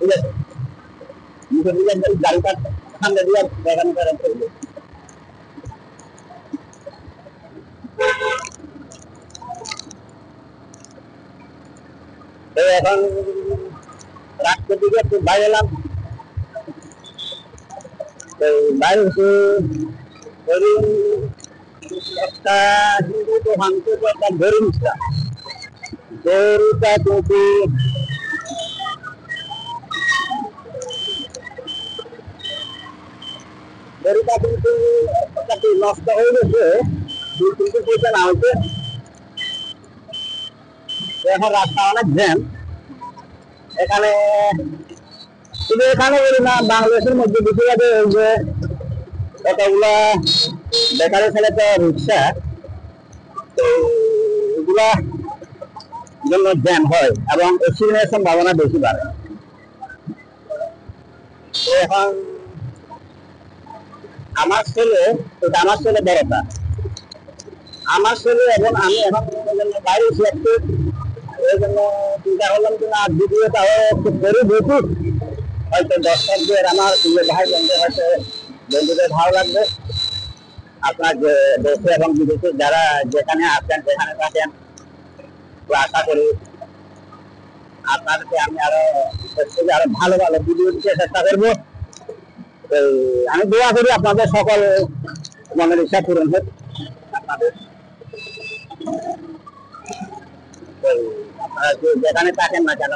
ঠিক আছে, মুখে দিয়ে গাড়িটা সামনে দিয়ে দেখানো করেন। এখন রাস্তার দিকে একটু বাইরে এলাম, বাইরে ধরুন একটা হিন্দু দোকান থেকে একটা গরু নিচ্ছিলাম। গরুটা কিন্তু নষ্ট হয়ে গেছে, 2-3 পয়সা না হয়েছে। এখন রাস্তা অনেক জ্যাম এখানে, শুধু এখানে বলি না, বাংলাদেশের মধ্যে বেশিরভাগ ওই যে কতগুলা বেকারি ছেলেটা রিক্সা, এগুলা জন্য জ্যাম হয় এবং অ্যাক্সিডেন্টের সম্ভাবনা বেশি বাড়ে। এখন আমার ছেলে বড়টা, আমার ছেলে এবং আমি এখন বাইরে একটু, এই জন্য চিন্তা করলাম যে না ভিডিওটা একটু করে দেখি, হয়তো দর্শকদের আমার ভাই বোনদের হয়তো বন্ধুদের ভালো লাগবে। আপনার যে দেশে এবং বিদেশে যারা যেখানে আছেন যেখানে থাকেন, আশা করি আপনাদেরকে আমি আরো ভালো ভালো ভিডিও দিতে চেষ্টা করবো। আমি দোয়া করি আপনাদের সকল মনের ইচ্ছা পূরণ হোক। আপনাদের আপনারা যেখানে থাকেন না কেন,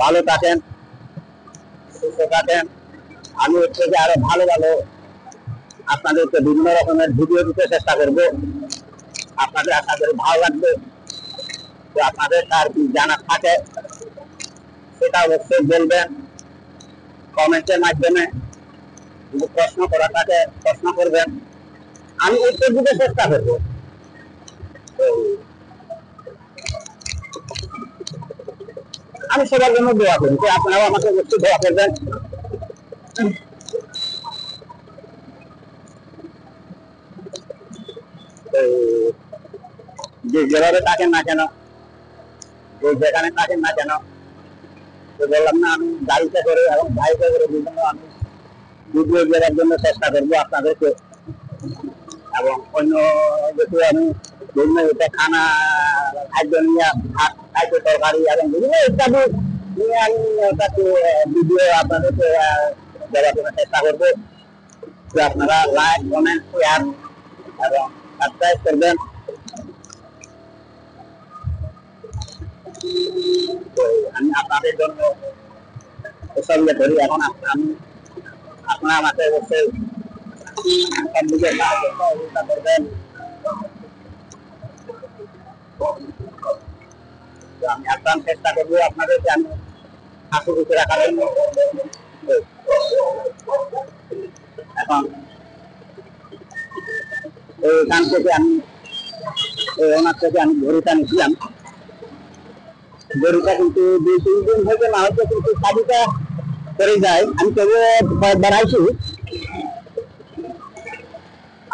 ভালো থাকেন, সুস্থ থাকেন। আমি হচ্ছে যে আরো ভালো ভালো আপনাদেরকে বিভিন্ন রকমের ভিডিও দিতে চেষ্টা করবো। আপনাদের আশা করি ভালো লাগবে। আপনাদের তার কি জানা থাকে সেটা অবশ্যই বলবেন কমেন্টের মাধ্যমে। যদি প্রশ্ন করা থাকে প্রশ্ন করবেন, আমি উত্তর দিতে চেষ্টা করবো। আমি সবার জন্য দোয়া করি, আপনারাও আমাকে অবশ্যই দোয়া করবেন। যে যেভাবে থাকেন না কেন, যেখানে থাকেন না কেন, তো বললাম না আমি গাড়িতে করে এবং বাইকে করে বিভিন্ন আমি ভিডিও দেওয়ার জন্য চেষ্টা করবো আপনাদেরকে। এবং অন্য যেহেতু আমি বিভিন্ন খানা খাদ্য নিয়ে, ভাত খাদ্য তরকারি এবং বিভিন্ন ইত্যাদি নিয়ে আমি ভিডিও আপনাদেরকে দেওয়ার জন্য চেষ্টা করবো। তো আপনারা লাইক কমেন্ট শেয়ার এবং সাবস্ক্রাইব করবেন। তো আমি আপনাদের জন্য এসব ইয়ে করি। এখন আমি আপনারা আমাকে অবশ্যই সবদিকে সহযোগিতা করবেন। আমি আপ্রাণ চেষ্টা করবো আপনাদেরকে আমি হাসি খুশি রাখার জন্য। এখন এইখান থেকে আমি ওনার থেকে আমি গরুটা নিয়েছিলাম। গরুটা কিন্তু 2-3 দিন হয়েছে না হয়তো, কিন্তু শাড়িটা করে যায়। আমি তবু কয়েকবার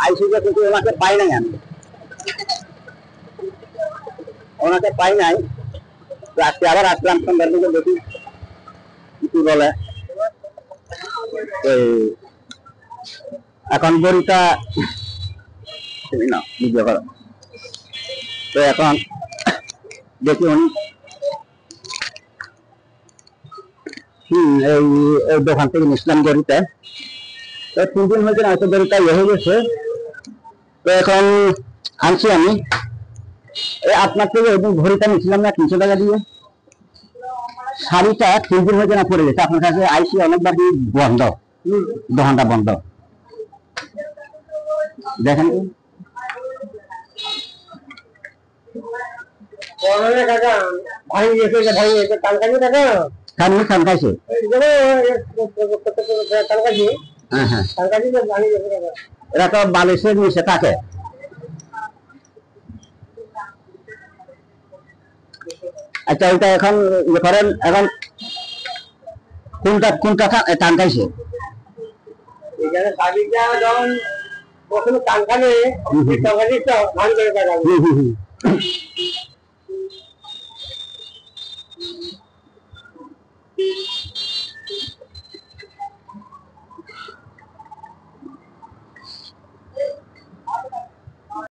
আইসি যে কিন্তু ওনাকে পাই নাই, আমি ওনাকে পাই নাই। আজকে আবার আসলাম সন্ধ্যার দিকে, দেখি কি বলে। এখন গরুটা ভিডিও করো, তো এখন দেখি উনি এই দোকান থেকে নিয়েছিলাম গরুটা। তো 3 দিন হয়েছে না হয়তো গরুটা হয়ে গেছে। তো এখন আনছি আমি আপনার থেকে ওই দিন ঘড়িটা নিয়েছিলাম না 300 টাকা দিয়ে, শাড়িটা 3 দিন হয়েছে না পড়ে গেছে। আপনার কাছে আইসি অনেকবার কি বন্ধ, দোকানটা বন্ধ, দেখেন এরা তো বালিশের নিচে থাকে। আচ্ছা ওইটা এখন ইয়ে করেন, এখন কোনটা টান খাইছে? এখানে শাড়িটা যখন প্রথমে টান খাবে